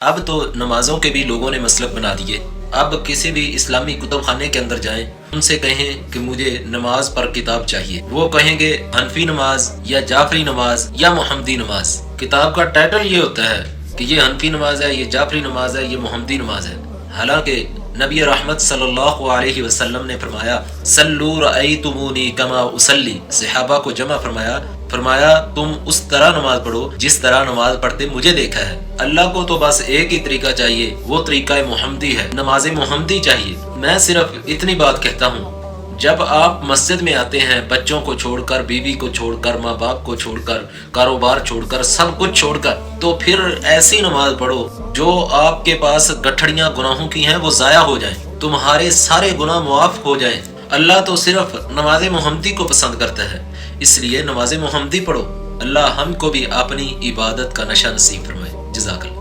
अब तो नमाजों के भी लोगों ने मसलक बना दिए। अब किसी भी इस्लामी कुतुब खाने के अंदर जाएं, उनसे कहें कि मुझे नमाज पर किताब चाहिए, वो कहेंगे हनफी नमाज या जाफरी नमाज या मोहम्मदी नमाज। किताब का टाइटल ये होता है कि ये हनफी नमाज है, ये जाफरी नमाज है, ये मोहम्मदी नमाज है। हालांकि नबी रहमत सल्लल्लाहु अलैहि वसल्लम ने फरमाया सल्लू रअयतुमूनी कमा उसल्ली, सहाबा को जमा फरमाया तुम उस तरह नमाज पढ़ो जिस तरह नमाज पढ़ते मुझे देखा है। अल्लाह को तो बस एक ही तरीका चाहिए, वो तरीका मोहम्मदी है, नमाज मोहम्मदी चाहिए। मैं सिर्फ इतनी बात कहता हूँ, जब आप मस्जिद में आते हैं बच्चों को छोड़कर, बीवी को छोड़कर, माँ बाप को छोड़कर, कारोबार छोड़कर, सब कुछ छोड़कर, तो फिर ऐसी नमाज पढ़ो जो आपके पास गठड़ियां गुनाहों की हैं वो जाया हो जाएं, तुम्हारे सारे गुनाह मुआफ हो जाएं। अल्लाह तो सिर्फ नमाज मोहम्मदी को पसंद करता है, इसलिए नमाज मोहम्मदी पढ़ो। अल्लाह हमको भी अपनी इबादत का नशा नसीब फरमाए। जज़ाकल्लाह।